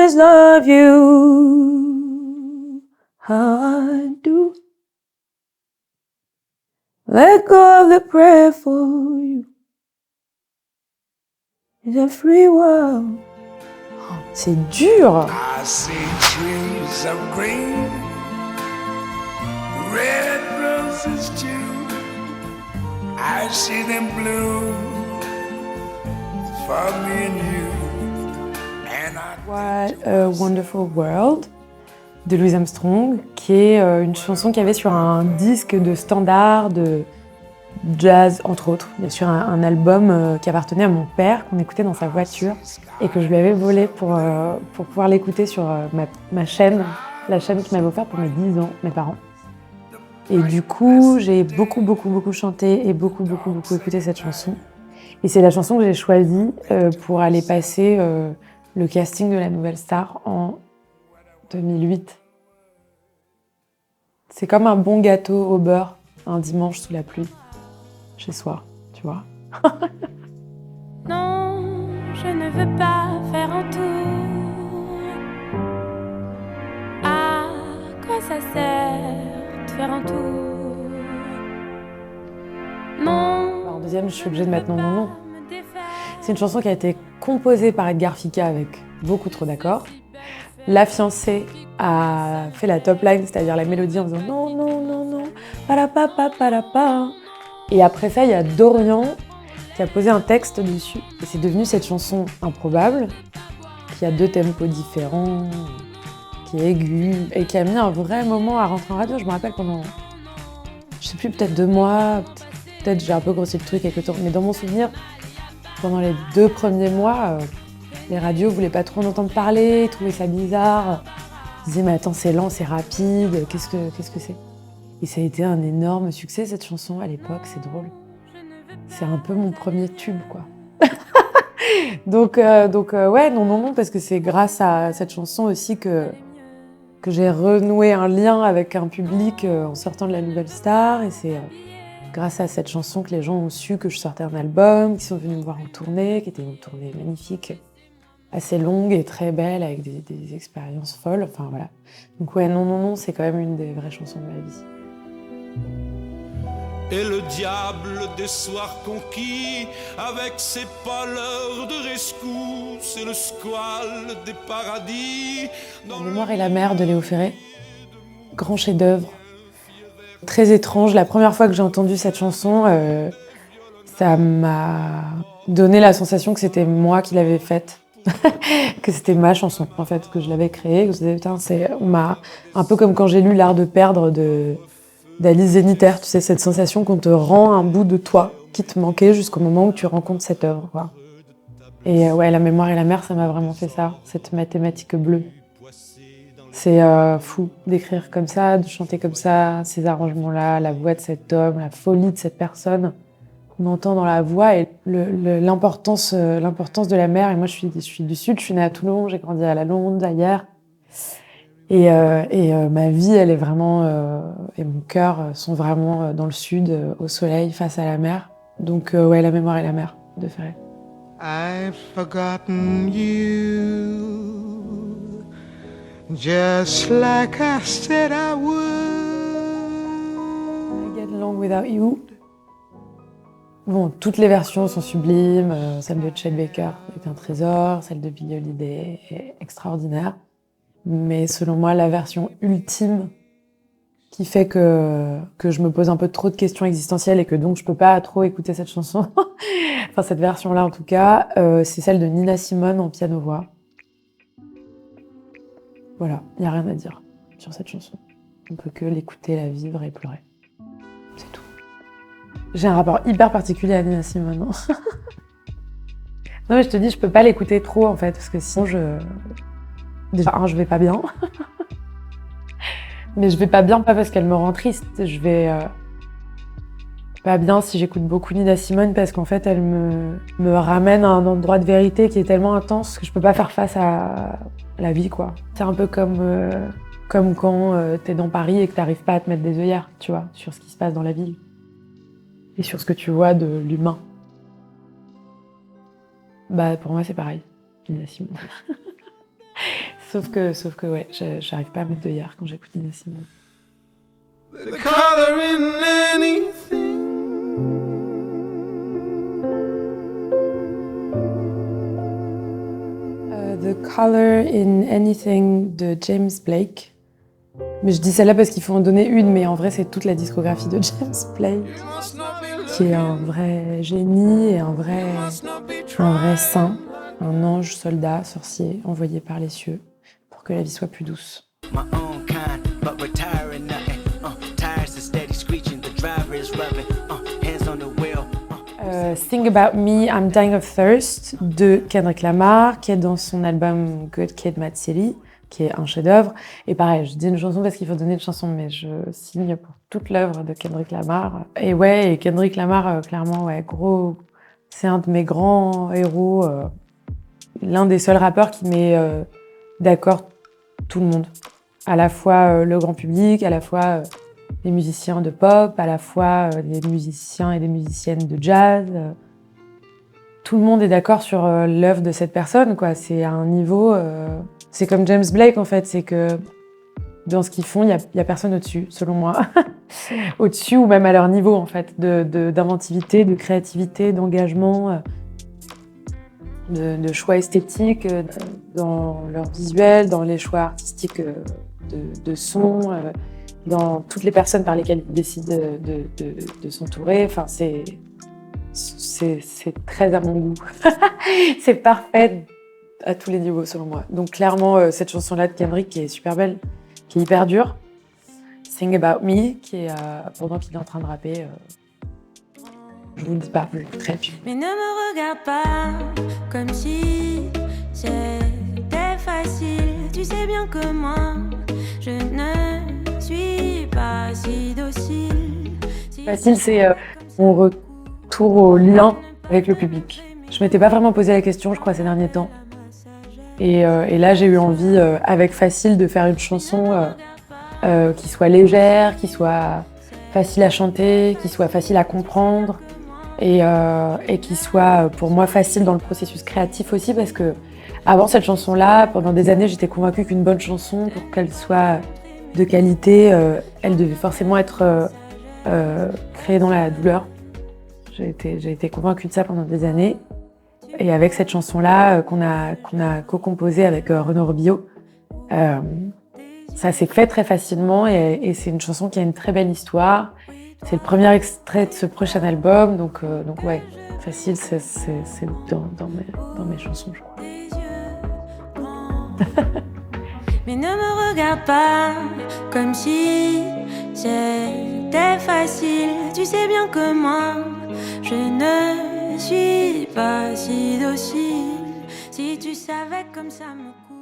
always love you how I do. Let go of the prayer for you. It's a free world. Oh, c'est dur. I see trees of green, red roses too. I see them bloom for me and you. And What a Wonderful World de Louis Armstrong, qui est une chanson qu'il y avait sur un disque de standard, de jazz, entre autres. Bien sûr, un album qui appartenait à mon père, qu'on écoutait dans sa voiture, et que je lui avais volé pour pouvoir l'écouter sur ma chaîne, la chaîne qu'il m'avait offerte pour mes 10 ans, mes parents. Et du coup, j'ai beaucoup chanté et beaucoup écouté cette chanson. Et c'est la chanson que j'ai choisie pour aller passer le casting de la Nouvelle Star en 2008. C'est comme un bon gâteau au beurre, un dimanche sous la pluie, chez soi, tu vois. Non, je ne veux pas faire un tour. À quoi ça sert de faire un tour? Non. En deuxième, je suis obligée de mettre non. C'est une chanson qui a été composée par Edgar Fica avec beaucoup trop d'accords. La fiancée a fait la top line, c'est-à-dire la mélodie en disant non, palapa. Et après ça, il y a Dorian qui a posé un texte dessus. Et c'est devenu cette chanson improbable, qui a 2 tempos différents, qui est aiguë, et qui a mis un vrai moment à rentrer en radio. Je me rappelle pendant, je sais plus, peut-être 2 mois, peut-être j'ai un peu grossi le truc quelque temps, mais dans mon souvenir, pendant les 2 premiers mois, les radios voulaient pas trop en entendre parler, ils trouvaient ça bizarre. Ils disaient mais attends, c'est lent, c'est rapide, qu'est-ce que c'est? Et ça a été un énorme succès cette chanson à l'époque, c'est drôle. C'est un peu mon premier tube quoi. donc ouais, non, parce que c'est grâce à cette chanson aussi que j'ai renoué un lien avec un public en sortant de la Nouvelle Star, et c'est grâce à cette chanson que les gens ont su que je sortais un album, qui sont venus me voir en tournée, qui était une tournée magnifique, assez longue et très belle, avec des expériences folles, enfin voilà. Donc ouais, non, c'est quand même une des vraies chansons de ma vie. Et le diable des soirs conquis, avec ses pâleurs de rescousse et le squale des paradis. La mémoire et la mer de Léo Ferré, grand chef-d'œuvre, très étrange. La première fois que j'ai entendu cette chanson, ça m'a donné la sensation que c'était moi qui l'avais faite. Que c'était ma chanson, en fait, que je l'avais créée. Que je me disais, putain, un peu comme quand j'ai lu L'Art de perdre d'Alice Zenniter, tu sais, cette sensation qu'on te rend un bout de toi qui te manquait jusqu'au moment où tu rencontres cette œuvre, quoi. Et ouais, La mémoire et la mer, ça m'a vraiment fait ça, cette mathématique bleue. C'est fou d'écrire comme ça, de chanter comme ça, ces arrangements-là, la voix de cet homme, la folie de cette personne qu'on entend dans la voix, et l'importance de la mer. Et moi, je suis du Sud, je suis née à Toulon, j'ai grandi à la Londe, ailleurs. Et ma vie, elle est vraiment, et mon cœur sont vraiment dans le Sud, au soleil, face à la mer. Donc ouais, La mémoire et la mer de Ferré. I've forgotten you, just like I said I would. I Get Along Without You. Bon, toutes les versions sont sublimes. Celle de Chet Baker est un trésor, celle de Billie Holiday est extraordinaire. Mais selon moi, la version ultime qui fait que je me pose un peu trop de questions existentielles et que donc je peux pas trop écouter cette chanson, enfin cette version-là en tout cas, c'est celle de Nina Simone en piano-voix. Voilà, il n'y a rien à dire sur cette chanson. On peut que l'écouter, la vivre et pleurer. C'est tout. J'ai un rapport hyper particulier à Nina Simone. Non, mais je te dis, je peux pas l'écouter trop en fait, parce que sinon déjà, je vais pas bien. Mais je vais pas bien pas parce qu'elle me rend triste. Je vais pas bien si j'écoute beaucoup Nina Simone, parce qu'en fait, elle me ramène à un endroit de vérité qui est tellement intense que je peux pas faire face à la vie, quoi. C'est un peu comme quand t'es dans Paris et que t'arrives pas à te mettre des œillères, tu vois, sur ce qui se passe dans la ville. Et sur ce que tu vois de l'humain. Bah, pour moi, c'est pareil, Nina Simone. Sauf que ouais, j'arrive pas à mettre d'œillères quand j'écoute Nina Simone. The color in anything. The Color in Anything de James Blake. Mais je dis celle-là parce qu'il faut en donner une, mais en vrai c'est toute la discographie de James Blake, qui est un vrai génie et un vrai saint, un ange, soldat, sorcier, envoyé par les cieux pour que la vie soit plus douce. My own kind, but retiring nothing. Tires are steady screeching, the driver is rubbing. Hands on the wheel. Sing About Me, I'm Dying of Thirst de Kendrick Lamar, qui est dans son album Good Kid, Mad City, qui est un chef-d'œuvre. Et pareil, je dis une chanson parce qu'il faut donner une chanson, mais je signe pour toute l'œuvre de Kendrick Lamar. Et ouais, et Kendrick Lamar, clairement, ouais, gros, c'est un de mes grands héros, l'un des seuls rappeurs qui met d'accord tout le monde. À la fois le grand public, à la fois les musiciens de pop, à la fois les musiciens et les musiciennes de jazz. Tout le monde est d'accord sur l'œuvre de cette personne, quoi. C'est à un niveau... C'est comme James Blake, en fait. C'est que dans ce qu'ils font, il y a personne au-dessus, selon moi. Au-dessus ou même à leur niveau, en fait, d'inventivité, de créativité, d'engagement, de choix esthétiques dans leur visuel, dans les choix artistiques de son, dans toutes les personnes par lesquelles ils décident de s'entourer. Enfin, c'est très à mon goût. C'est parfait à tous les niveaux, selon moi. Donc clairement, cette chanson-là de Kendrick, qui est super belle, qui est hyper dure. Sing About Me, qui est pendant qu'il est en train de rapper. Je vous le dis pas, vous l'écouterez. Mais ne me regarde pas comme si c'était facile. Tu sais bien que moi, je ne suis pas si docile. Facile, c'est mon retour au lien avec le public. Je m'étais pas vraiment posé la question, je crois, ces derniers temps. Et là, j'ai eu envie, avec Facile, de faire une chanson qui soit légère, qui soit facile à chanter, qui soit facile à comprendre et qui soit, pour moi, facile dans le processus créatif aussi, parce que avant cette chanson-là, pendant des années, j'étais convaincue qu'une bonne chanson, pour qu'elle soit de qualité, elle devait forcément être créée dans la douleur. J'ai été convaincue de ça pendant des années. Et avec cette chanson-là, qu'on a co-composée avec Renaud Robillot, ça s'est fait très facilement et c'est une chanson qui a une très belle histoire. C'est le premier extrait de ce prochain album, donc ouais, Facile, c'est dans mes chansons, je crois. Mais ne me regarde pas comme si c'était facile. Tu sais bien que moi, je ne suis pas si docile. Si tu savais comme ça me coûte.